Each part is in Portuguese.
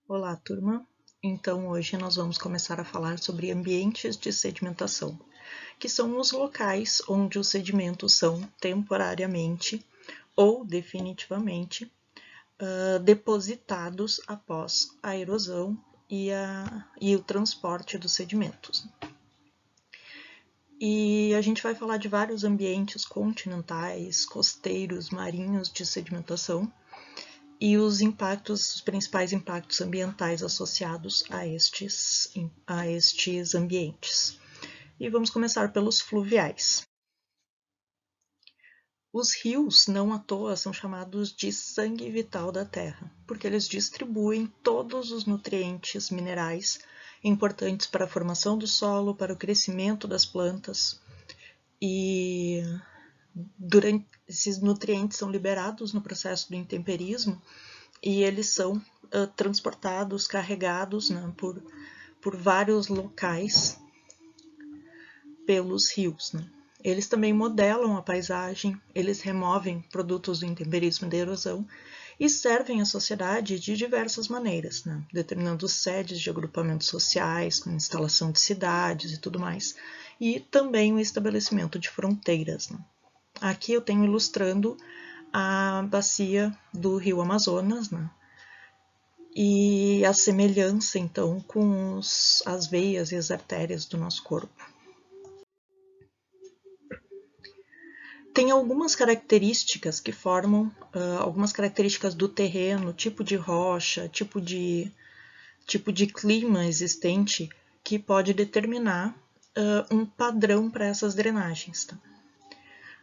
Olá, turma! Então, hoje nós vamos começar a falar sobre ambientes de sedimentação, que são os locais onde os sedimentos são temporariamente ou definitivamente depositados após a erosão e o transporte dos sedimentos. E a gente vai falar de vários ambientes continentais, costeiros, marinhos de sedimentação, e os principais impactos ambientais associados a estes ambientes. E vamos começar pelos fluviais. Os rios, não à toa, são chamados de sangue vital da terra, porque eles distribuem todos os nutrientes minerais importantes para a formação do solo, para o crescimento das plantas. E esses nutrientes são liberados no processo do intemperismo e eles são transportados, carregados, né, por vários locais pelos rios. Né. Eles também modelam a paisagem, eles removem produtos do intemperismo e da erosão e servem à sociedade de diversas maneiras, né, determinando sedes de agrupamentos sociais, com instalação de cidades e tudo mais, e também o estabelecimento de fronteiras. Né. Aqui eu tenho ilustrando a bacia do rio Amazonas, né, e a semelhança, então, com as veias e as artérias do nosso corpo. Tem algumas características que formam, algumas características do terreno, tipo de rocha, tipo de clima existente, que pode determinar um padrão para essas drenagens. Tá?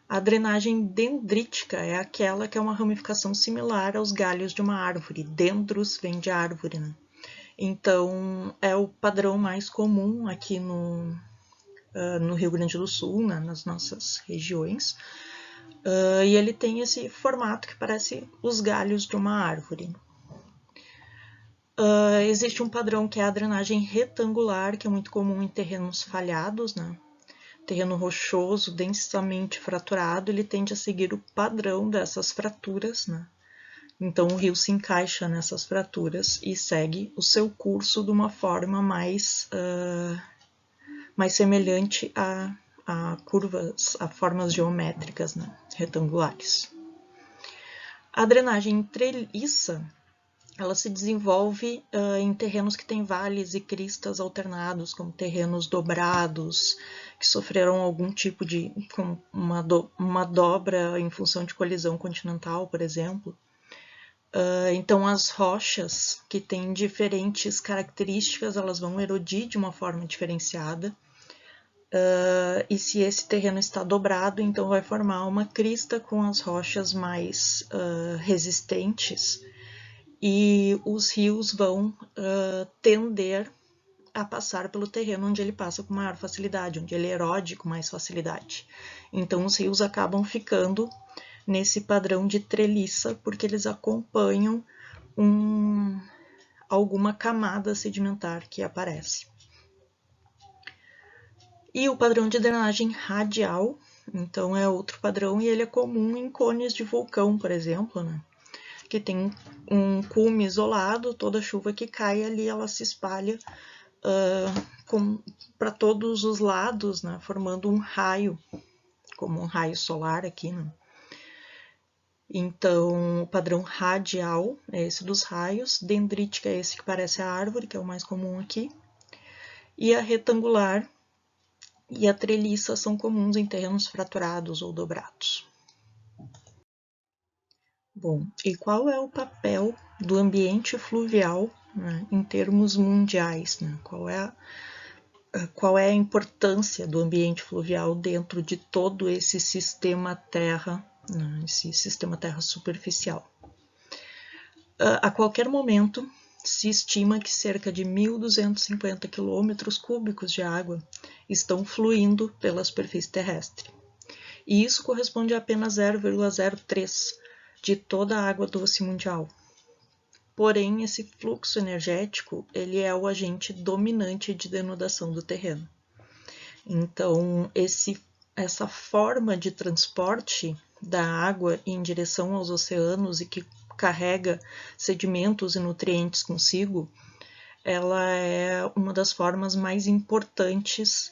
A drenagem dendrítica é aquela que é uma ramificação similar aos galhos de uma árvore. Dendros vem de árvore, né? Então, é o padrão mais comum aqui no Rio Grande do Sul, né, nas nossas regiões. E ele tem esse formato que parece os galhos de uma árvore. Existe um padrão que é a drenagem retangular, que é muito comum em terrenos falhados, né? Terreno rochoso, densamente fraturado, ele tende a seguir o padrão dessas fraturas, né? Então o rio se encaixa nessas fraturas e segue o seu curso de uma forma mais semelhante a curvas, a formas geométricas, né, retangulares. A drenagem treliça, ela se desenvolve em terrenos que têm vales e cristas alternados, como terrenos dobrados, que sofreram algum tipo de uma dobra em função de colisão continental, por exemplo. Então, as rochas que têm diferentes características, elas vão erodir de uma forma diferenciada. E se esse terreno está dobrado, então vai formar uma crista com as rochas mais resistentes e os rios vão tender a passar pelo terreno onde ele passa com maior facilidade, onde ele erode com mais facilidade. Então, os rios acabam ficando nesse padrão de treliça, porque eles acompanham alguma camada sedimentar que aparece. E o padrão de drenagem radial, então é outro padrão, e ele é comum em cones de vulcão, por exemplo, né? Que tem um cume isolado, toda chuva que cai ali, ela se espalha para todos os lados, né? Formando um raio, como um raio solar aqui, né? Então, o padrão radial é esse dos raios, dendrítica é esse que parece a árvore, que é o mais comum aqui, e a retangular e a treliça são comuns em terrenos fraturados ou dobrados. Bom, e qual é o papel do ambiente fluvial, né, em termos mundiais? Né? Qual é a importância do ambiente fluvial dentro de todo esse sistema terra, né, esse sistema terra superficial? A qualquer momento, se estima que cerca de 1.250 quilômetros cúbicos de água estão fluindo pela superfície terrestre. E isso corresponde a apenas 0,03 de toda a água doce mundial. Porém, esse fluxo energético ele é o agente dominante de denudação do terreno. Então, essa forma de transporte da água em direção aos oceanos e que carrega sedimentos e nutrientes consigo, ela é uma das formas mais importantes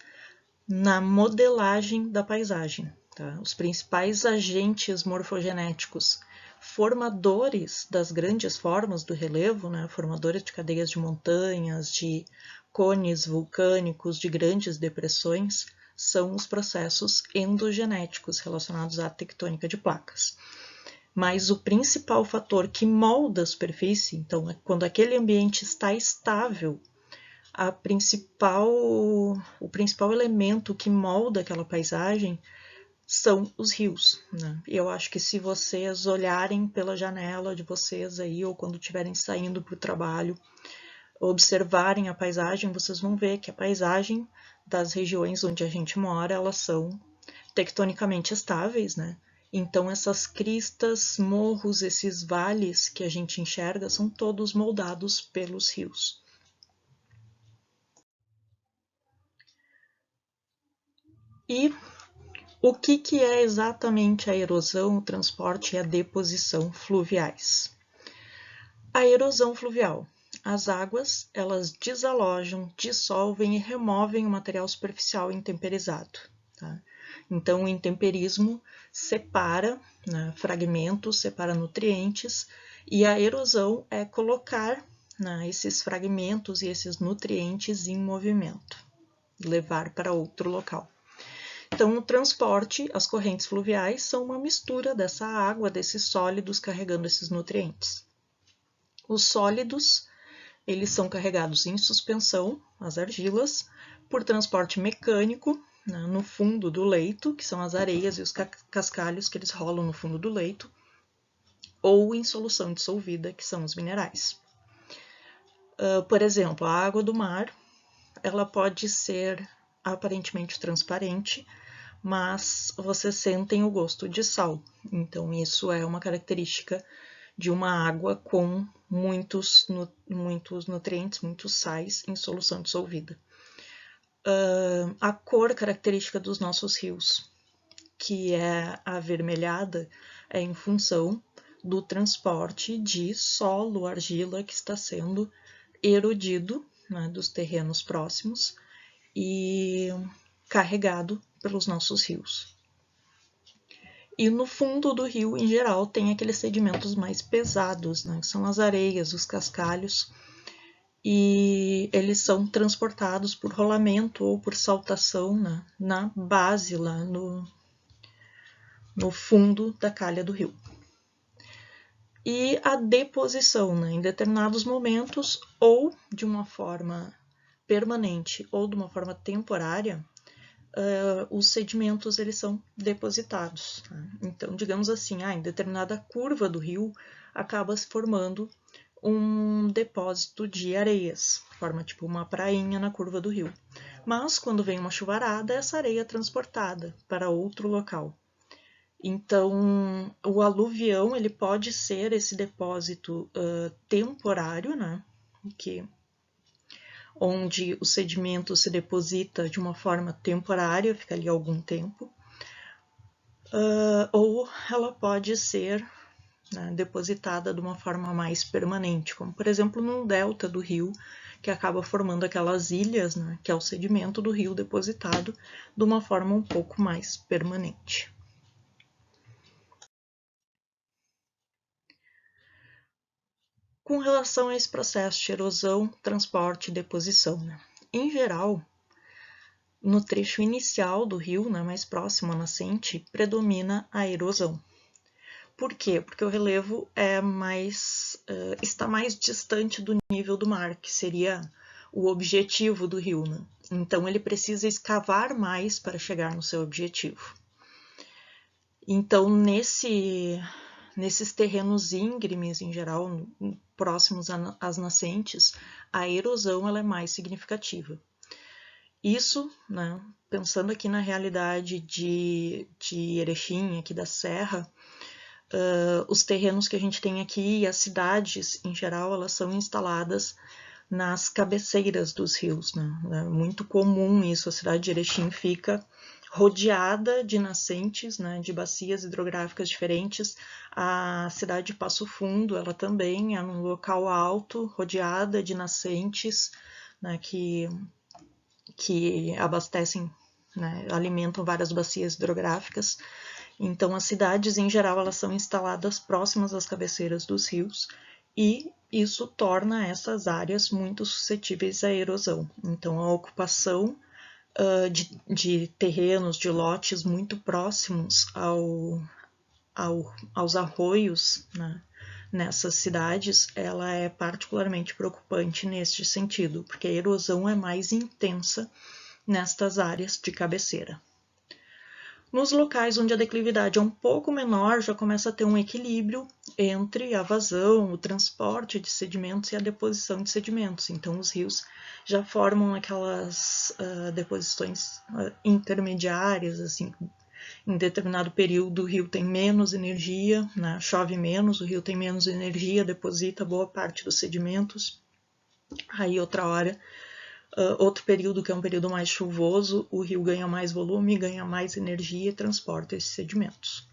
na modelagem da paisagem. Tá? Os principais agentes morfogenéticos formadores das grandes formas do relevo, né? Formadores de cadeias de montanhas, de cones vulcânicos, de grandes depressões, são os processos endogenéticos relacionados à tectônica de placas. Mas o principal fator que molda a superfície, então, quando aquele ambiente está estável, o principal elemento que molda aquela paisagem são os rios, né? Eu acho que se vocês olharem pela janela de vocês aí, ou quando estiverem saindo para o trabalho, observarem a paisagem, vocês vão ver que a paisagem das regiões onde a gente mora, elas são tectonicamente estáveis, né? Então essas cristas, morros, esses vales que a gente enxerga são todos moldados pelos rios. E o que é exatamente a erosão, o transporte e a deposição fluviais? A erosão fluvial. As águas, elas desalojam, dissolvem e removem o material superficial intemperizado. Tá? Então, o intemperismo separa, né, fragmentos, separa nutrientes, e a erosão é colocar, né, esses fragmentos e esses nutrientes em movimento, levar para outro local. Então, o transporte, as correntes fluviais são uma mistura dessa água, desses sólidos carregando esses nutrientes. Os sólidos, eles são carregados em suspensão, as argilas, por transporte mecânico, né, no fundo do leito, que são as areias e os cascalhos que eles rolam no fundo do leito, ou em solução dissolvida, que são os minerais. Por exemplo, a água do mar, ela pode ser aparentemente transparente, mas vocês sentem o gosto de sal. Então, isso é uma característica de uma água com muitos nutrientes, muitos sais em solução dissolvida. A cor característica dos nossos rios, que é avermelhada, é em função do transporte de solo, argila, que está sendo erodido, né, dos terrenos próximos e carregado pelos nossos rios. E no fundo do rio, em geral, tem aqueles sedimentos mais pesados, né, que são as areias, os cascalhos, e eles são transportados por rolamento ou por saltação, né, na base, lá no fundo da calha do rio. E a deposição, né, em determinados momentos, ou de uma forma permanente ou de uma forma temporária, os sedimentos eles são depositados. Tá? Então, digamos assim, em determinada curva do rio acaba se formando um depósito de areias, forma tipo uma prainha na curva do rio. Mas quando vem uma chuvarada, essa areia é transportada para outro local. Então, o aluvião ele pode ser esse depósito temporário, né, onde o sedimento se deposita de uma forma temporária, fica ali algum tempo, ou ela pode ser, né, depositada de uma forma mais permanente, como por exemplo num delta do rio, que acaba formando aquelas ilhas, né, que é o sedimento do rio depositado de uma forma um pouco mais permanente. Com relação a esse processo de erosão, transporte e deposição, né? Em geral, no trecho inicial do rio, né, mais próximo à nascente, predomina a erosão. Por quê? Porque o relevo está mais distante do nível do mar, que seria o objetivo do rio, né? Então ele precisa escavar mais para chegar no seu objetivo. Então, nesses terrenos íngremes, em geral, próximos às nascentes, a erosão ela é mais significativa. Isso, né, pensando aqui na realidade de Erechim, aqui da Serra, os terrenos que a gente tem aqui e as cidades, em geral, elas são instaladas nas cabeceiras dos rios. Né? É muito comum isso, a cidade de Erechim fica rodeada de nascentes, né, de bacias hidrográficas diferentes. A cidade de Passo Fundo, ela também é num local alto, rodeada de nascentes, né, que abastecem, né, alimentam várias bacias hidrográficas. Então, as cidades, em geral, elas são instaladas próximas às cabeceiras dos rios e isso torna essas áreas muito suscetíveis à erosão. Então, a ocupação de terrenos, de lotes muito próximos aos arroios, né, nessas cidades, ela é particularmente preocupante neste sentido, porque a erosão é mais intensa nestas áreas de cabeceira. Nos locais onde a declividade é um pouco menor, já começa a ter um equilíbrio entre a vazão, o transporte de sedimentos e a deposição de sedimentos. Então, os rios já formam aquelas deposições intermediárias, assim, em determinado período o rio tem menos energia, né? Chove menos, o rio tem menos energia, deposita boa parte dos sedimentos. Aí, outra hora, outro período que é um período mais chuvoso, o rio ganha mais volume, ganha mais energia e transporta esses sedimentos.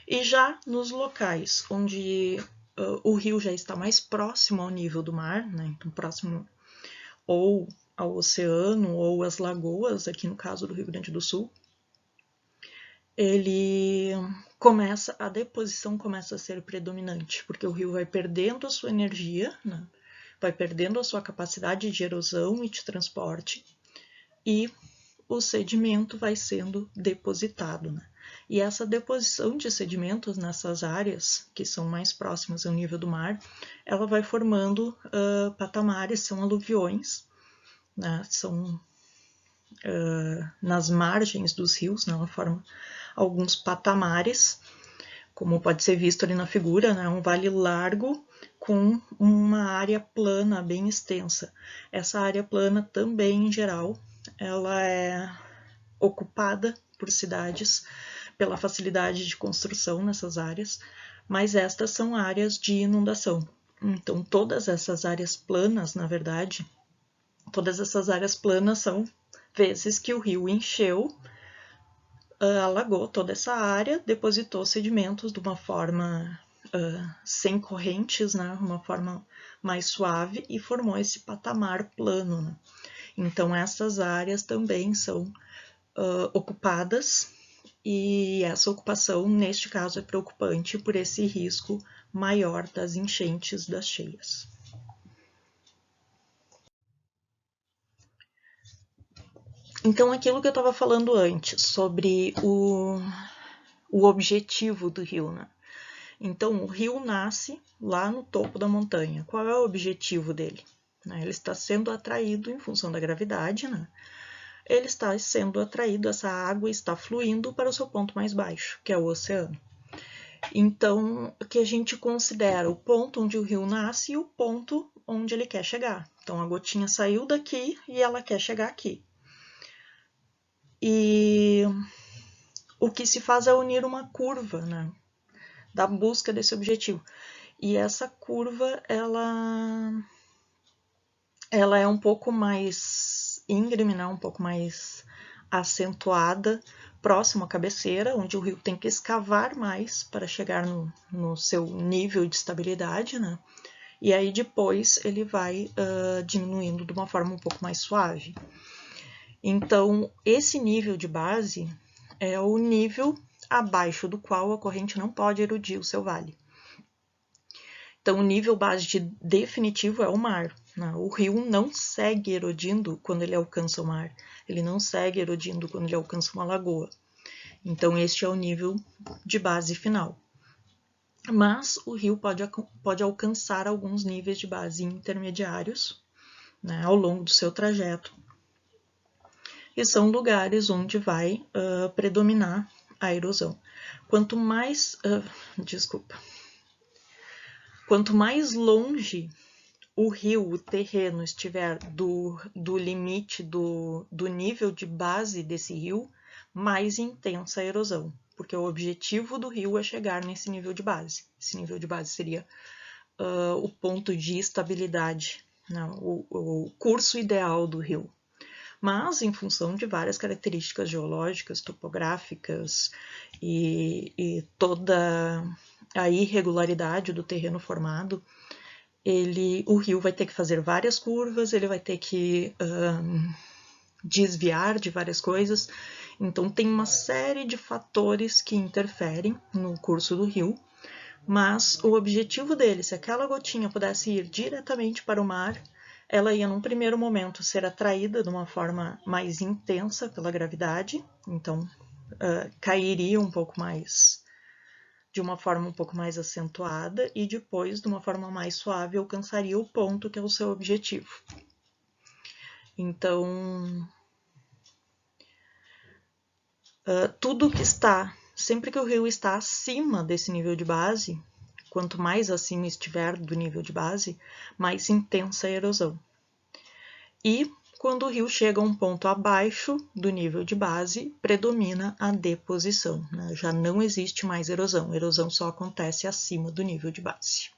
E já nos locais onde o rio já está mais próximo ao nível do mar, né, então próximo ou ao oceano ou às lagoas, aqui no caso do Rio Grande do Sul, a deposição começa a ser predominante, porque o rio vai perdendo a sua energia, né, vai perdendo a sua capacidade de erosão e de transporte, e o sedimento vai sendo depositado, né? E essa deposição de sedimentos nessas áreas, que são mais próximas ao nível do mar, ela vai formando patamares, são aluviões, né? São nas margens dos rios, né? Ela forma alguns patamares, como pode ser visto ali na figura, né? Um vale largo com uma área plana bem extensa. Essa área plana também, em geral, ela é ocupada por cidades pela facilidade de construção nessas áreas, mas estas são áreas de inundação. Então, todas essas áreas planas, na verdade, todas essas áreas planas são vezes que o rio encheu, alagou toda essa área, depositou sedimentos de uma forma sem correntes, né, uma forma mais suave e formou esse patamar plano, né? Então, essas áreas também são ocupadas e essa ocupação, neste caso, é preocupante por esse risco maior das enchentes, das cheias. Então, aquilo que eu estava falando antes, sobre o objetivo do rio, né? Então, o rio nasce lá no topo da montanha. Qual é o objetivo dele? Ele está sendo atraído em função da gravidade, né? Ele está sendo atraído, essa água está fluindo para o seu ponto mais baixo, que é o oceano. Então, o que a gente considera o ponto onde o rio nasce e o ponto onde ele quer chegar. Então, a gotinha saiu daqui e ela quer chegar aqui. E o que se faz é unir uma curva, né, da busca desse objetivo. E essa curva, ela é um pouco mais íngreme, né, um pouco mais acentuada, próximo à cabeceira, onde o rio tem que escavar mais para chegar no seu nível de estabilidade, né? E aí depois ele vai diminuindo de uma forma um pouco mais suave. Então, esse nível de base é o nível abaixo do qual a corrente não pode erodir o seu vale. Então, o nível base definitivo é o mar. Né? O rio não segue erodindo quando ele alcança o mar. Ele não segue erodindo quando ele alcança uma lagoa. Então, este é o nível de base final. Mas o rio pode alcançar alguns níveis de base intermediários, né, ao longo do seu trajeto. E são lugares onde vai predominar a erosão. Quanto mais longe o rio, o terreno estiver do limite do nível de base desse rio, mais intensa a erosão, porque o objetivo do rio é chegar nesse nível de base. Esse nível de base seria o ponto de estabilidade, né, o curso ideal do rio. mas em função de várias características geológicas, topográficas e toda a irregularidade do terreno formado, o rio vai ter que fazer várias curvas, ele vai ter que desviar de várias coisas. Então tem uma série de fatores que interferem no curso do rio, mas o objetivo dele, se aquela gotinha pudesse ir diretamente para o mar, ela ia num primeiro momento ser atraída de uma forma mais intensa pela gravidade, então cairia um pouco mais, de uma forma um pouco mais acentuada, e depois, de uma forma mais suave, alcançaria o ponto que é o seu objetivo. Então, tudo que está, sempre que o rio está acima desse nível de base, quanto mais acima estiver do nível de base, mais intensa a erosão. E quando o rio chega a um ponto abaixo do nível de base, predomina a deposição, né? Já não existe mais erosão, a erosão só acontece acima do nível de base.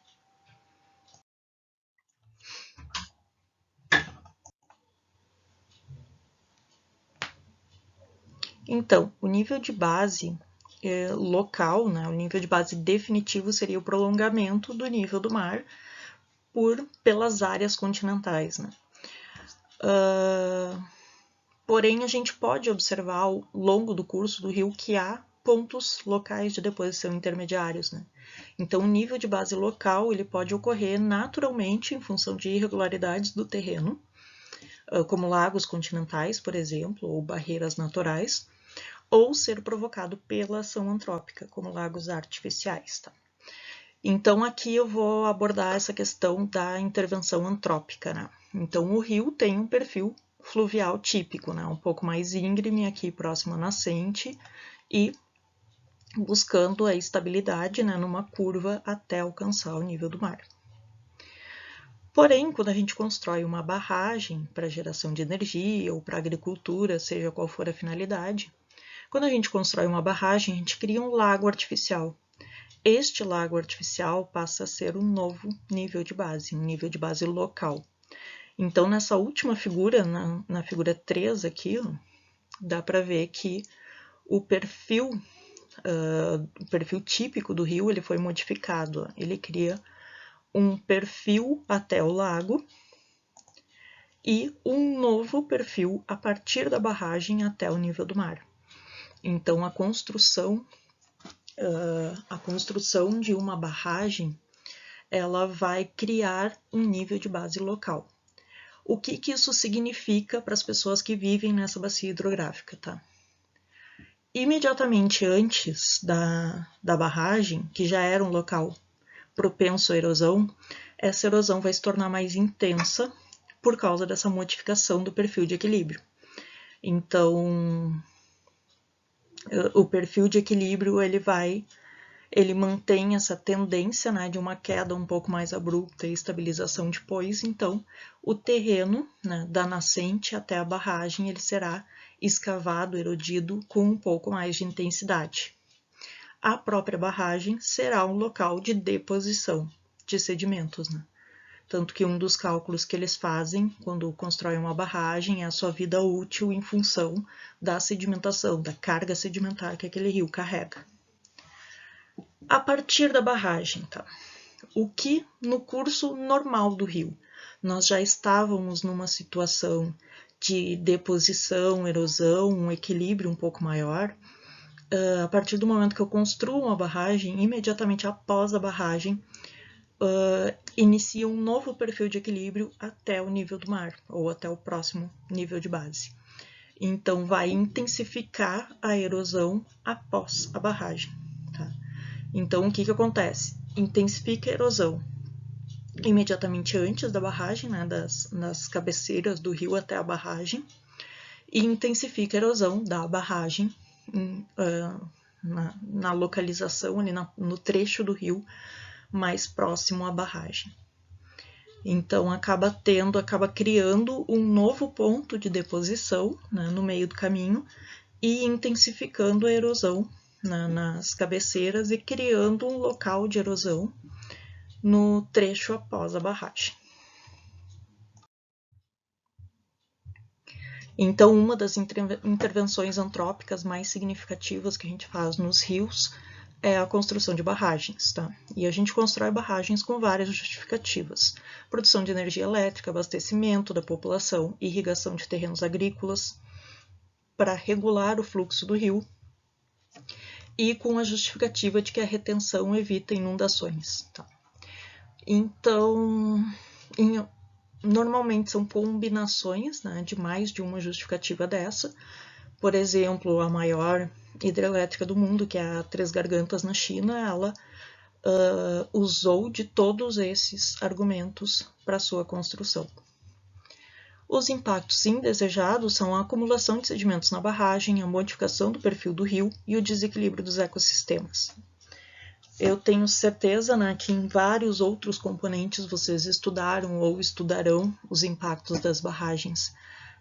Então, o nível de base local, né, o nível de base definitivo seria o prolongamento do nível do mar pelas áreas continentais, né? Porém, a gente pode observar ao longo do curso do rio que há pontos locais de deposição intermediários, né? Então, o nível de base local ele pode ocorrer naturalmente em função de irregularidades do terreno, como lagos continentais, por exemplo, ou barreiras naturais, ou ser provocado pela ação antrópica, como lagos artificiais. Tá? Então, aqui eu vou abordar essa questão da intervenção antrópica. Né? Então, o rio tem um perfil fluvial típico, né? Um pouco mais íngreme aqui próximo à nascente e buscando a estabilidade, né, numa curva até alcançar o nível do mar. Porém, quando a gente constrói uma barragem para geração de energia ou para agricultura, seja qual for a finalidade, quando a gente constrói uma barragem, a gente cria um lago artificial. Este lago artificial passa a ser um novo nível de base, um nível de base local. Então, nessa última figura, na figura 3 aqui, ó, dá para ver que o perfil típico do rio ele foi modificado. Ó. Ele cria um perfil até o lago e um novo perfil a partir da barragem até o nível do mar. Então, a construção de uma barragem ela vai criar um nível de base local. O que isso significa para as pessoas que vivem nessa bacia hidrográfica, tá? Imediatamente antes da barragem, que já era um local propenso à erosão, essa erosão vai se tornar mais intensa por causa dessa modificação do perfil de equilíbrio. Então, o perfil de equilíbrio ele mantém essa tendência, né, de uma queda um pouco mais abrupta e estabilização depois. Então, o terreno, né, da nascente até a barragem ele será escavado, erodido com um pouco mais de intensidade. A própria barragem será um local de deposição de sedimentos, né? Tanto que um dos cálculos que eles fazem quando constroem uma barragem é a sua vida útil em função da sedimentação, da carga sedimentar que aquele rio carrega. A partir da barragem, tá? O que no curso normal do rio nós já estávamos numa situação de deposição, erosão, um equilíbrio um pouco maior. A partir do momento que eu construo uma barragem, imediatamente após a barragem, inicia um novo perfil de equilíbrio até o nível do mar, ou até o próximo nível de base. Então, vai intensificar a erosão após a barragem. Tá? Então, o que acontece? Intensifica a erosão imediatamente antes da barragem, né, das cabeceiras do rio até a barragem, e intensifica a erosão da barragem na localização, ali no trecho do rio mais próximo à barragem. Então, acaba criando um novo ponto de deposição, né, no meio do caminho e intensificando a erosão nas cabeceiras e criando um local de erosão no trecho após a barragem. Então, uma das intervenções antrópicas mais significativas que a gente faz nos rios é a construção de barragens, tá? E a gente constrói barragens com várias justificativas: produção de energia elétrica, abastecimento da população, irrigação de terrenos agrícolas, para regular o fluxo do rio, e com a justificativa de que a retenção evita inundações, tá? Então, normalmente são combinações, né, de mais de uma justificativa dessa. Por exemplo, a maior hidrelétrica do mundo, que é a Três Gargantas na China, ela usou de todos esses argumentos para sua construção. Os impactos indesejados são a acumulação de sedimentos na barragem, a modificação do perfil do rio e o desequilíbrio dos ecossistemas. Eu tenho certeza, né, que em vários outros componentes vocês estudaram ou estudarão os impactos das barragens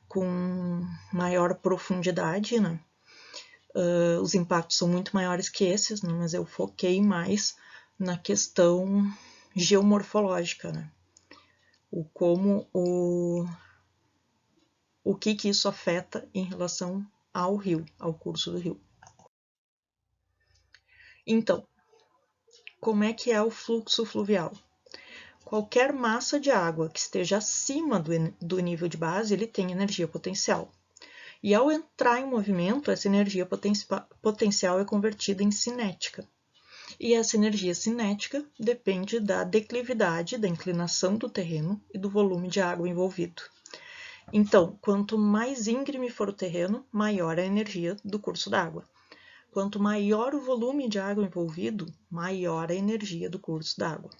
com maior profundidade, né? Os impactos são muito maiores que esses, né, mas eu foquei mais na questão geomorfológica, né? O que isso afeta em relação ao rio, ao curso do rio. Então, como é que é o fluxo fluvial? Qualquer massa de água que esteja acima do nível de base, ele tem energia potencial. E ao entrar em movimento, essa energia potencial é convertida em cinética. E essa energia cinética depende da declividade, da inclinação do terreno e do volume de água envolvido. Então, quanto mais íngreme for o terreno, maior a energia do curso d'água. Quanto maior o volume de água envolvido, maior a energia do curso d'água.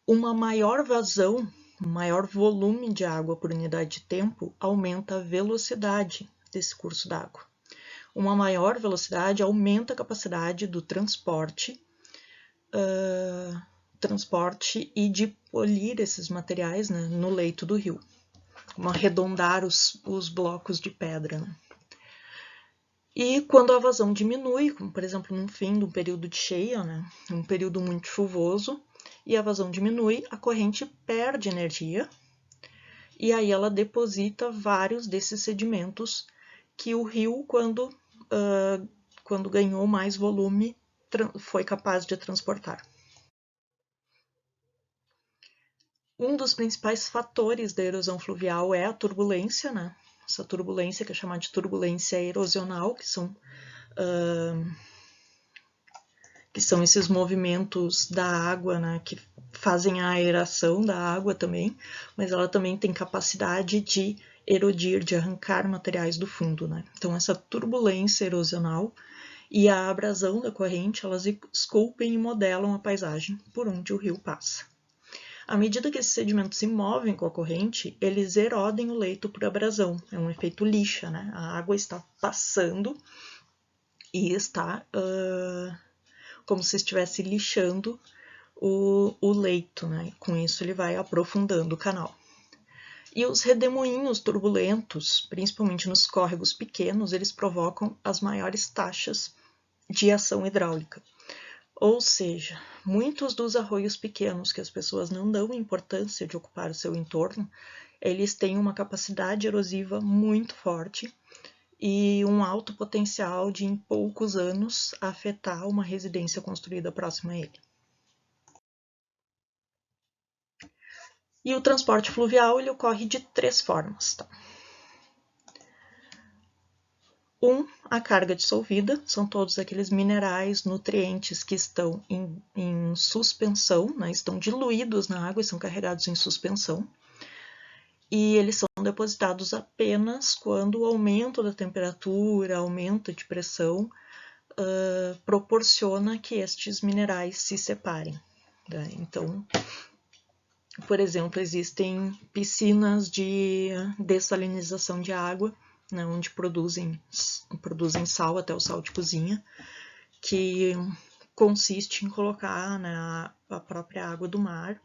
Uma maior vazão, um maior volume de água por unidade de tempo, aumenta a velocidade desse curso d'água. Uma maior velocidade aumenta a capacidade do transporte e de polir esses materiais, né, no leito do rio, como arredondar os blocos de pedra, né? E quando a vazão diminui, como por exemplo no fim de um período de cheia, né, um período muito chuvoso, e a vazão diminui, a corrente perde energia, e aí ela deposita vários desses sedimentos que o rio, quando ganhou mais volume, foi capaz de transportar. Um dos principais fatores da erosão fluvial é a turbulência, né? Essa turbulência que é chamada de turbulência erosional, que são esses movimentos da água, né, que fazem a aeração da água também, mas ela também tem capacidade de erodir, de arrancar materiais do fundo, né? Então essa turbulência erosional e a abrasão da corrente, elas esculpem e modelam a paisagem por onde o rio passa. À medida que esses sedimentos se movem com a corrente, eles erodem o leito por abrasão. É um efeito lixa, né? A água está passando e está como se estivesse lixando o leito, né? Com isso ele vai aprofundando o canal. E os redemoinhos turbulentos, principalmente nos córregos pequenos, eles provocam as maiores taxas de ação hidráulica. Ou seja, muitos dos arroios pequenos que as pessoas não dão importância de ocupar o seu entorno, eles têm uma capacidade erosiva muito forte e um alto potencial de, em poucos anos, afetar uma residência construída próxima a ele. E o transporte fluvial ele ocorre de 3 formas. Tá? A carga dissolvida, são todos aqueles minerais, nutrientes que estão em suspensão, né, estão diluídos na água e são carregados em suspensão. E eles são depositados apenas quando o aumento da temperatura, aumento de pressão, proporciona que estes minerais se separem. Né? Então, por exemplo, existem piscinas de dessalinização de água, né, onde produzem sal, até o sal de cozinha, que consiste em colocar, né, a própria água do mar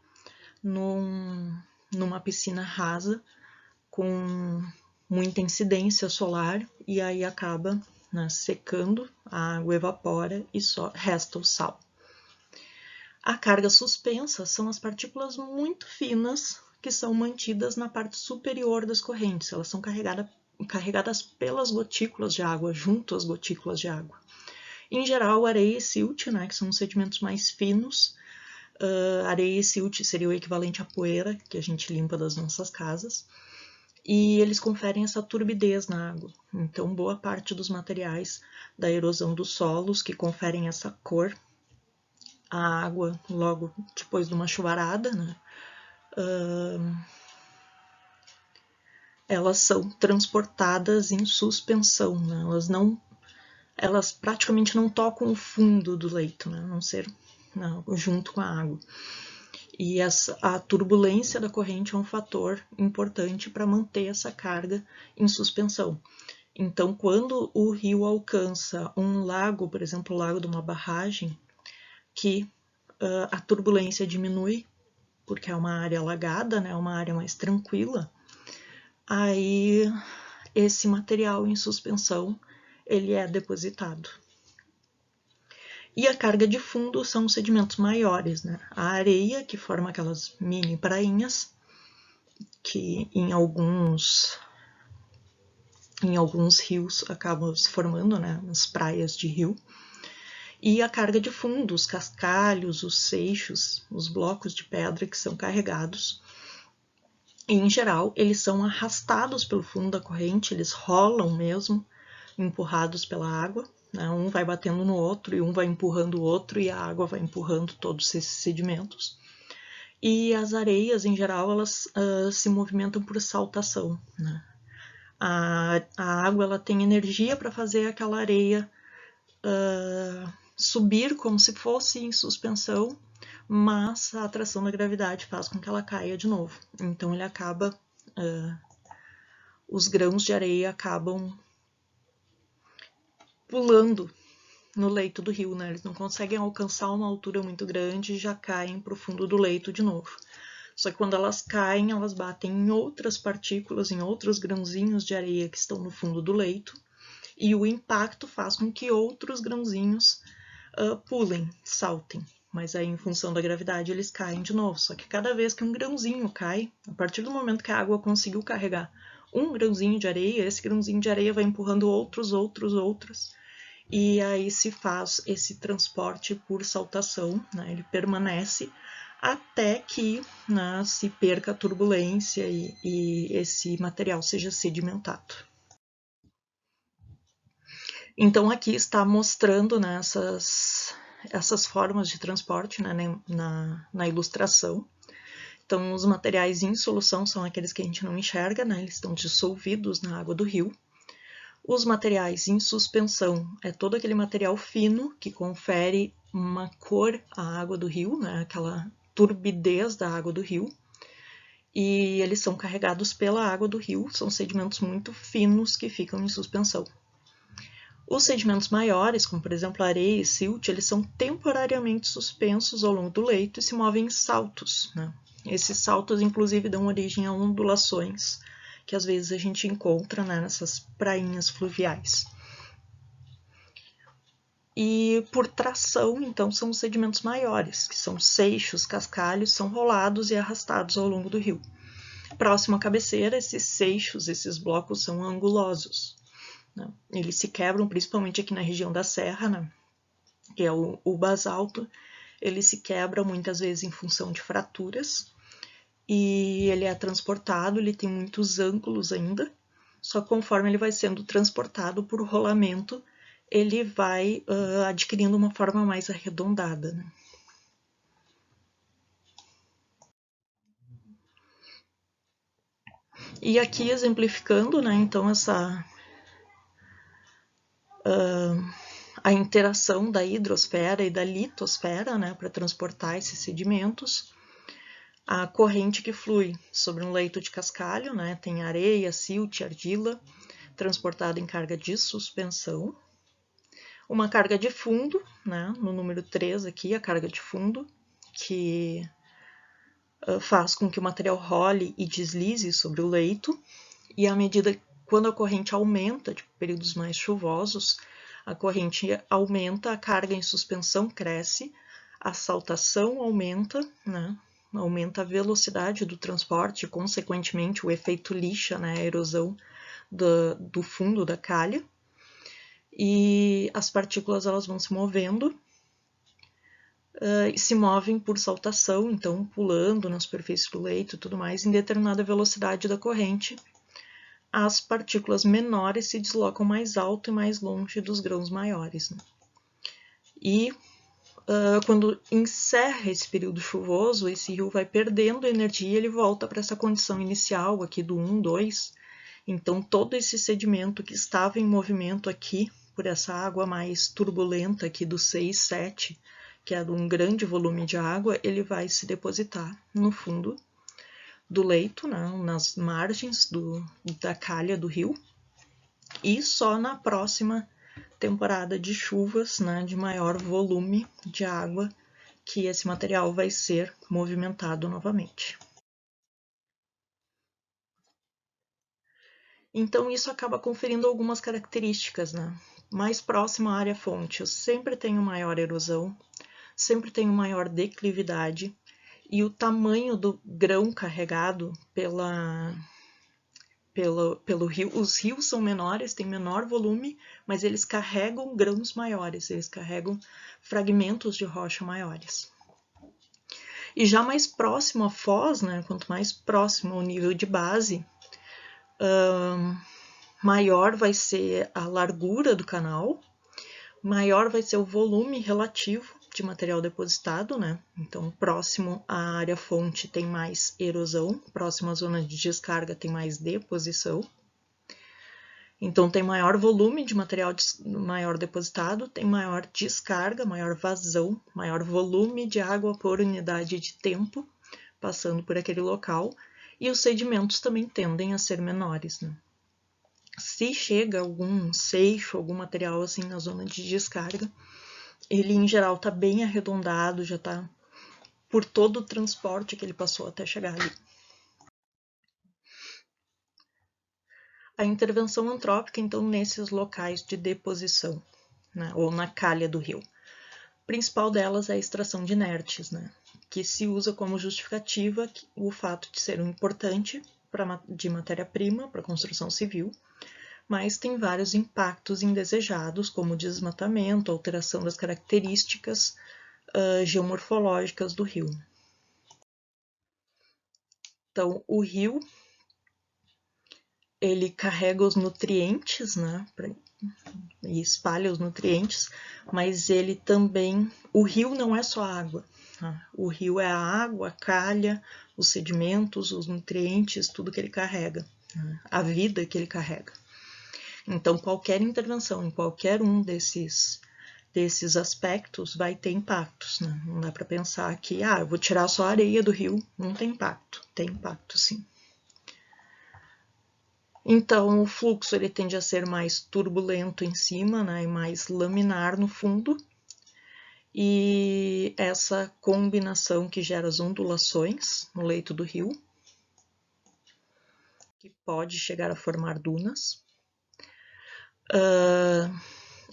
numa piscina rasa com muita incidência solar e aí acaba, né, secando, a água evapora e só resta o sal. A carga suspensa são as partículas muito finas que são mantidas na parte superior das correntes. Elas são carregadas pelas gotículas de água, junto às gotículas de água. Em geral, areia e silt, né, que são os sedimentos mais finos. Areia e silt seria o equivalente à poeira que a gente limpa das nossas casas. E eles conferem essa turbidez na água. Então, boa parte dos materiais da erosão dos solos que conferem essa cor à água logo depois de uma chuvarada, né, elas são transportadas em suspensão, né, elas praticamente não tocam o fundo do leito, né, a não ser junto com a água. E a turbulência da corrente é um fator importante para manter essa carga em suspensão. Então, quando o rio alcança um lago, por exemplo, o lago de uma barragem, que a turbulência diminui, porque é uma área alagada, né, uma área mais tranquila, aí esse material em suspensão ele é depositado. E a carga de fundo são os sedimentos maiores, né? A areia, que forma aquelas mini prainhas, que em alguns rios acabam se formando, né? As praias de rio. E a carga de fundo, os cascalhos, os seixos, os blocos de pedra que são carregados. E, em geral, eles são arrastados pelo fundo da corrente, eles rolam mesmo, empurrados pela água. Um vai batendo no outro e um vai empurrando o outro e a água vai empurrando todos esses sedimentos. E as areias, em geral, elas se movimentam por saltação, né? A água ela tem energia para fazer aquela areia subir como se fosse em suspensão, mas a atração da gravidade faz com que ela caia de novo. Então ele acaba, os grãos de areia acabam pulando no leito do rio, né? Eles não conseguem alcançar uma altura muito grande e já caem para o fundo do leito de novo. Só que quando elas caem, elas batem em outras partículas, em outros grãozinhos de areia que estão no fundo do leito, e o impacto faz com que outros grãozinhos pulem, saltem. Mas aí, em função da gravidade, eles caem de novo. Só que cada vez que um grãozinho cai, a partir do momento que a água conseguiu carregar um grãozinho de areia, esse grãozinho de areia vai empurrando outros, e aí se faz esse transporte por saltação, né? Ele permanece até que, né, se perca a turbulência e esse material seja sedimentado. Então aqui está mostrando, né, essas formas de transporte, né, na ilustração. Então os materiais em solução são aqueles que a gente não enxerga, né, eles estão dissolvidos na água do rio. Os materiais em suspensão é todo aquele material fino que confere uma cor à água do rio, né? Aquela turbidez da água do rio. E eles são carregados pela água do rio, são sedimentos muito finos que ficam em suspensão. Os sedimentos maiores, como por exemplo areia e silt, eles são temporariamente suspensos ao longo do leito e se movem em saltos, né? Esses saltos, inclusive, dão origem a ondulações que às vezes a gente encontra, né, nessas prainhas fluviais. E por tração, então, são os sedimentos maiores, que são seixos, cascalhos, são rolados e arrastados ao longo do rio. Próximo à cabeceira, esses seixos, esses blocos são angulosos, né? Eles se quebram principalmente aqui na região da serra, né, que é o basalto. Ele se quebra muitas vezes em função de fraturas. E ele é transportado, ele tem muitos ângulos ainda, só que conforme ele vai sendo transportado por rolamento, ele vai adquirindo uma forma mais arredondada, né? E aqui exemplificando, né, então a interação da hidrosfera e da litosfera, né, para transportar esses sedimentos. A corrente que flui sobre um leito de cascalho, né, tem areia, silt, argila, transportada em carga de suspensão. Uma carga de fundo, né, no número 3 aqui, a carga de fundo, que faz com que o material role e deslize sobre o leito. E à medida, quando a corrente aumenta, de períodos mais chuvosos, a corrente aumenta, a carga em suspensão cresce, a saltação aumenta, né? aumenta a velocidade do transporte, consequentemente o efeito lixa, né, a erosão do fundo da calha, e as partículas elas vão se movendo e se movem por saltação, então pulando na superfície do leito e tudo mais, em determinada velocidade da corrente. As partículas menores se deslocam mais alto e mais longe dos grãos maiores, né? E quando encerra esse período chuvoso, esse rio vai perdendo energia e ele volta para essa condição inicial aqui do 1, 2. Então todo esse sedimento que estava em movimento aqui, por essa água mais turbulenta aqui do 6, 7, que é de um grande volume de água, ele vai se depositar no fundo do leito, né, nas margens da calha do rio, e só na próxima temporada de chuvas, né, de maior volume de água, que esse material vai ser movimentado novamente. Então isso acaba conferindo algumas características, né? Mais próximo à área fonte, eu sempre tenho maior erosão, sempre tenho maior declividade, e o tamanho do grão carregado pelo rio, os rios são menores, têm menor volume, mas eles carregam grãos maiores, eles carregam fragmentos de rocha maiores. E já mais próximo à foz, né, quanto mais próximo ao nível de base, maior vai ser a largura do canal, maior vai ser o volume relativo de material depositado, né? Então, próximo à área fonte tem mais erosão, próximo à zona de descarga tem mais deposição. Então, tem maior volume de material maior depositado, tem maior descarga, maior vazão, maior volume de água por unidade de tempo passando por aquele local, e os sedimentos também tendem a ser menores, né? Se chega algum seixo, algum material assim na zona de descarga, ele em geral está bem arredondado, já está por todo o transporte que ele passou até chegar ali. A intervenção antrópica, então, nesses locais de deposição, né, ou na calha do rio. A principal delas é a extração de inertes, né, que se usa como justificativa o fato de ser um importante de matéria-prima para a construção civil, mas tem vários impactos indesejados, como desmatamento, alteração das características geomorfológicas do rio. Então, o rio, ele carrega os nutrientes, né, e espalha os nutrientes, mas ele também, o rio não é só água, tá? O rio é a água, a calha, os sedimentos, os nutrientes, tudo que ele carrega, né? A vida que ele carrega. Então, qualquer intervenção em qualquer um desses aspectos vai ter impactos, né? Não dá para pensar que, eu vou tirar só a areia do rio, não tem impacto. Tem impacto, sim. Então, o fluxo ele tende a ser mais turbulento em cima, né, e mais laminar no fundo. E essa combinação que gera as ondulações no leito do rio, que pode chegar a formar dunas.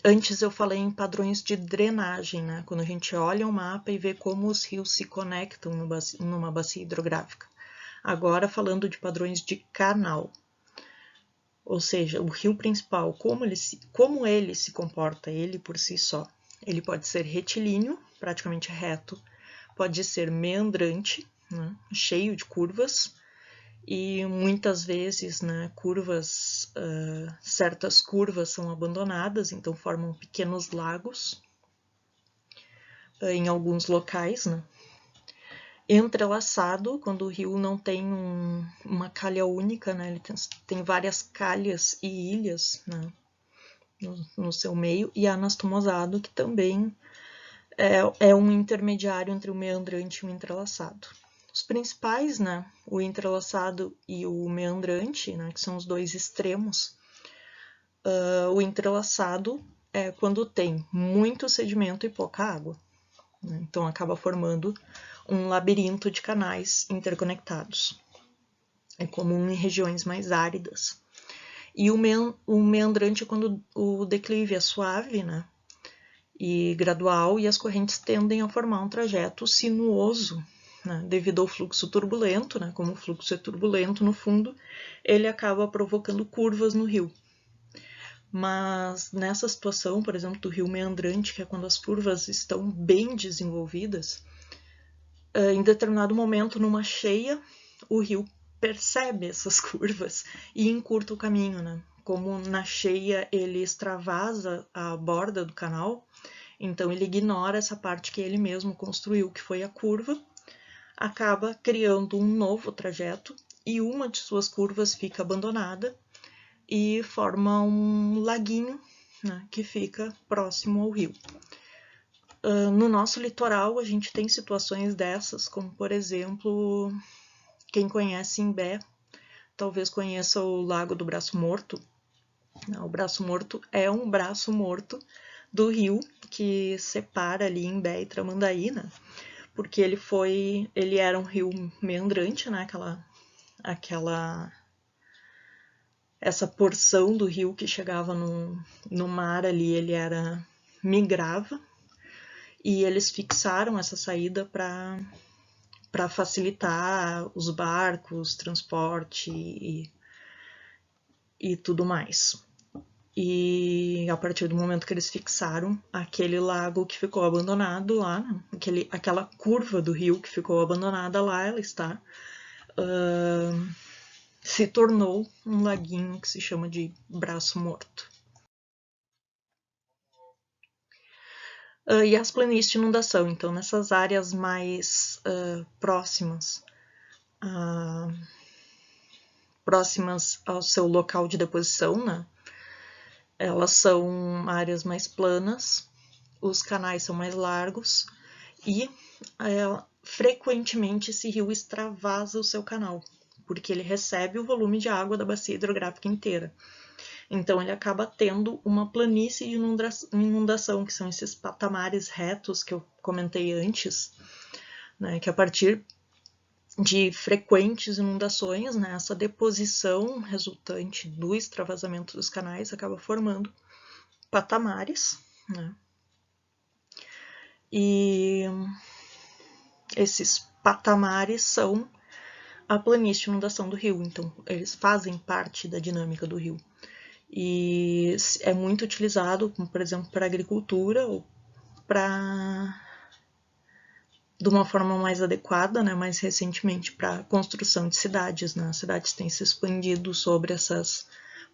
Antes eu falei em padrões de drenagem, né? Quando a gente olha o mapa e vê como os rios se conectam numa bacia hidrográfica. Agora falando de padrões de canal, ou seja, o rio principal, como ele se comporta, ele por si só. Ele pode ser retilíneo, praticamente reto, pode ser meandrante, né? Cheio de curvas, e muitas vezes, né, certas curvas são abandonadas, então formam pequenos lagos em alguns locais, né? Entrelaçado, quando o rio não tem uma calha única, né, ele tem várias calhas e ilhas, né, no seu meio, e anastomosado, que também é um intermediário entre o meandrante e o entrelaçado. Os principais, né, o entrelaçado e o meandrante, né, que são os dois extremos. O entrelaçado é quando tem muito sedimento e pouca água, né, então acaba formando um labirinto de canais interconectados. É comum em regiões mais áridas. E o meandrante é quando o declive é suave, né, e gradual, e as correntes tendem a formar um trajeto sinuoso, né, devido ao fluxo turbulento, né, como o fluxo é turbulento no fundo, ele acaba provocando curvas no rio. Mas nessa situação, por exemplo, do rio meandrante, que é quando as curvas estão bem desenvolvidas, em determinado momento, numa cheia, o rio percebe essas curvas e encurta o caminho, né? Como na cheia ele extravasa a borda do canal, então ele ignora essa parte que ele mesmo construiu, que foi a curva, acaba criando um novo trajeto e uma de suas curvas fica abandonada e forma um laguinho, né, que fica próximo ao rio. No nosso litoral, a gente tem situações dessas, como, por exemplo, quem conhece Imbé, talvez conheça o Lago do Braço Morto. O Braço Morto é um braço morto do rio que separa ali Imbé e Tramandaí, né? Porque ele era um rio meandrante, né? Essa porção do rio que chegava no mar ali, ele migrava, e eles fixaram essa saída para facilitar os barcos, transporte e tudo mais. E a partir do momento que eles fixaram, aquele lago que ficou abandonado lá, aquela curva do rio que ficou abandonada lá, ela está, se tornou um laguinho que se chama de Braço Morto. E as planícies de inundação, então nessas áreas mais próximas ao seu local de deposição, né? Elas são áreas mais planas, os canais são mais largos e frequentemente esse rio extravasa o seu canal, porque ele recebe o volume de água da bacia hidrográfica inteira. Então ele acaba tendo uma planície de inundação, que são esses patamares retos que eu comentei antes, né, que a partir de frequentes inundações, né, essa deposição resultante do extravasamento dos canais acaba formando patamares, né, e esses patamares são a planície de inundação do rio, então eles fazem parte da dinâmica do rio. E é muito utilizado, como, por exemplo, para agricultura ou de uma forma mais adequada, né, mais recentemente para construção de cidades, né? As cidades têm se expandido sobre essas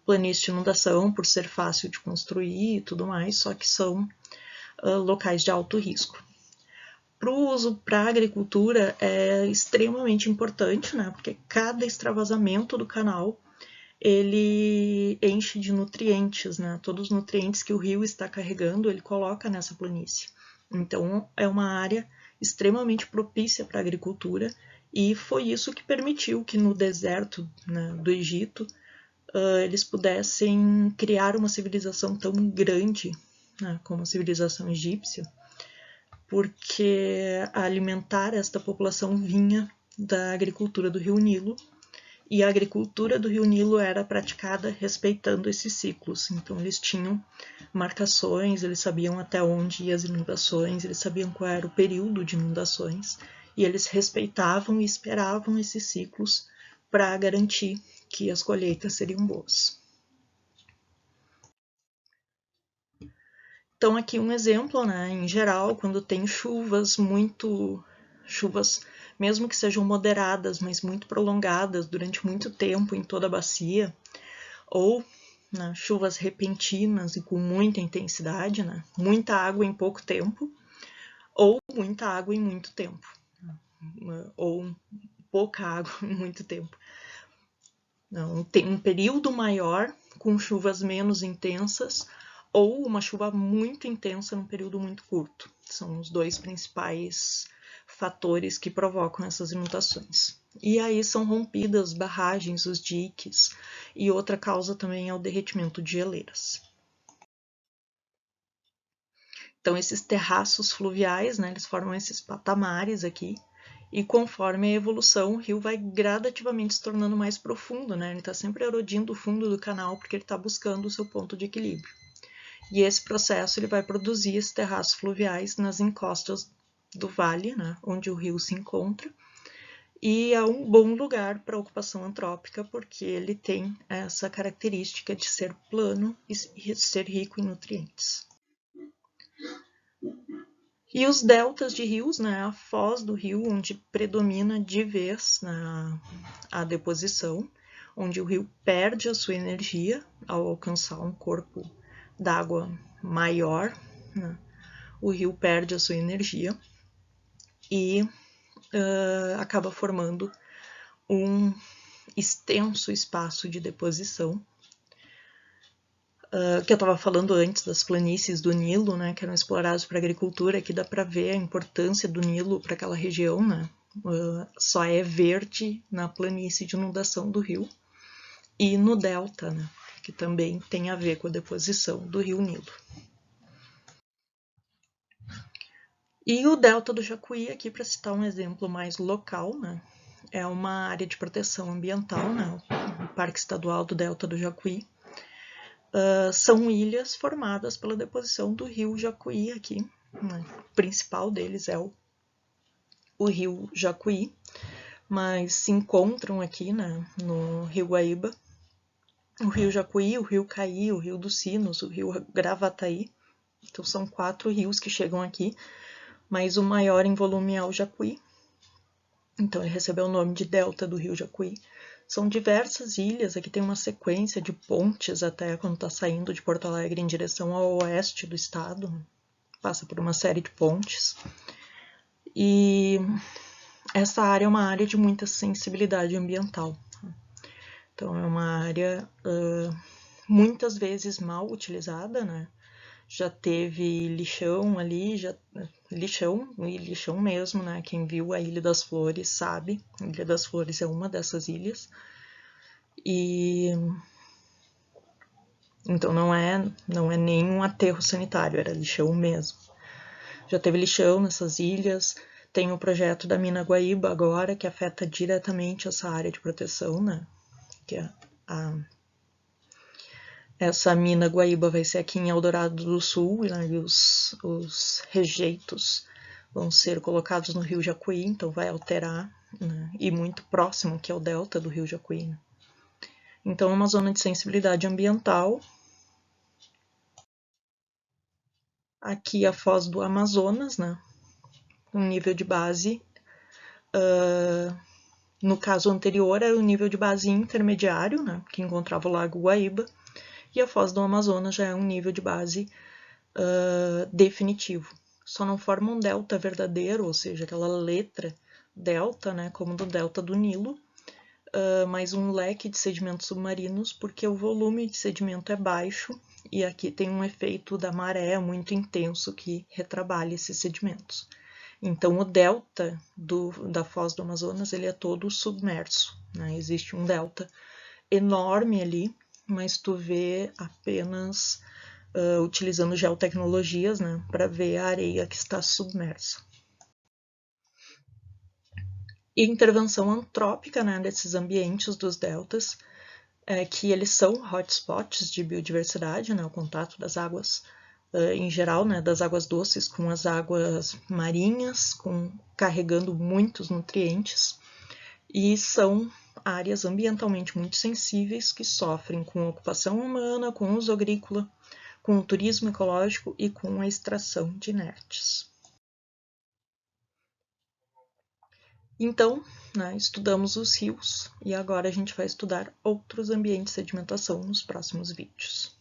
planícies de inundação por ser fácil de construir e tudo mais, só que são locais de alto risco. Para o uso para a agricultura é extremamente importante, né, porque cada extravasamento do canal ele enche de nutrientes, né? Todos os nutrientes que o rio está carregando, ele coloca nessa planície. Então, é uma área extremamente propícia para a agricultura e foi isso que permitiu que no deserto, né, do Egito eles pudessem criar uma civilização tão grande, né, como a civilização egípcia, porque alimentar esta população vinha da agricultura do rio Nilo, e a agricultura do rio Nilo era praticada respeitando esses ciclos. Então eles tinham marcações, eles sabiam até onde iam as inundações, eles sabiam qual era o período de inundações, e eles respeitavam e esperavam esses ciclos para garantir que as colheitas seriam boas. Então aqui um exemplo, né? Em geral, quando tem chuvas mesmo que sejam moderadas, mas muito prolongadas durante muito tempo em toda a bacia, ou, né, chuvas repentinas e com muita intensidade, né, muita água em pouco tempo, ou muita água em muito tempo, ou pouca água em muito tempo. Tem um período maior com chuvas menos intensas, ou uma chuva muito intensa num período muito curto. São os dois principais fatores que provocam essas inundações. E aí são rompidas barragens, os diques, e outra causa também é o derretimento de geleiras. Então esses terraços fluviais, né, eles formam esses patamares aqui, e conforme a evolução, o rio vai gradativamente se tornando mais profundo, né? Ele está sempre erodindo o fundo do canal porque ele está buscando o seu ponto de equilíbrio. E esse processo ele vai produzir esses terraços fluviais nas encostas do vale, né, onde o rio se encontra, e é um bom lugar para ocupação antrópica, porque ele tem essa característica de ser plano e ser rico em nutrientes. E os deltas de rios, né, a foz do rio, onde predomina de vez a deposição, onde o rio perde a sua energia ao alcançar um corpo d'água maior, né, o rio perde a sua energia e acaba formando um extenso espaço de deposição, que eu estava falando antes das planícies do Nilo, né, que eram exploradas para agricultura. Aqui dá para ver a importância do Nilo para aquela região, né? Só é verde na planície de inundação do rio e no delta, né, que também tem a ver com a deposição do rio Nilo. E o delta do Jacuí, aqui para citar um exemplo mais local, né, é uma área de proteção ambiental, né, o Parque Estadual do Delta do Jacuí. São ilhas formadas pela deposição do rio Jacuí aqui, né? O principal deles é o rio Jacuí, mas se encontram aqui, né, no rio Guaíba, o rio Jacuí, o rio Caí, o rio dos Sinos, o rio Gravataí. Então são 4 rios que chegam aqui, mas o maior em volume é o Jacuí. Então ele recebeu o nome de Delta do rio Jacuí. São diversas ilhas, aqui tem uma sequência de pontes até quando está saindo de Porto Alegre em direção ao oeste do estado, passa por uma série de pontes. E essa área é uma área de muita sensibilidade ambiental. Então é uma área muitas vezes mal utilizada, né? Já teve lixão ali, lixão mesmo, né? Quem viu a Ilha das Flores sabe, a Ilha das Flores é uma dessas ilhas. E então não é nem um aterro sanitário, era lixão mesmo. Já teve lixão nessas ilhas, tem o projeto da Mina Guaíba agora, que afeta diretamente essa área de proteção, né? Que essa mina Guaíba vai ser aqui em Eldorado do Sul, né? E os rejeitos vão ser colocados no rio Jacuí, então vai alterar, né? E muito próximo, que é o delta do rio Jacuí, né? Então é uma zona de sensibilidade ambiental. Aqui a foz do Amazonas, né? Um nível de base, no caso anterior era o nível de base intermediário, né? Que encontrava o Lago Guaíba, e a foz do Amazonas já é um nível de base definitivo. Só não forma um delta verdadeiro, ou seja, aquela letra delta, né? Como do delta do Nilo, mas um leque de sedimentos submarinos, porque o volume de sedimento é baixo e aqui tem um efeito da maré muito intenso que retrabalha esses sedimentos. Então o delta da foz do Amazonas ele é todo submerso, né? Existe um delta enorme ali, mas tu vê apenas utilizando geotecnologias, né, para ver a areia que está submersa. E intervenção antrópica, né, desses ambientes dos deltas, que eles são hotspots de biodiversidade, né, o contato das águas em geral, né, das águas doces com as águas marinhas, carregando muitos nutrientes, e são áreas ambientalmente muito sensíveis que sofrem com a ocupação humana, com o uso agrícola, com o turismo ecológico e com a extração de inertes. Então, né, estudamos os rios e agora a gente vai estudar outros ambientes de sedimentação nos próximos vídeos.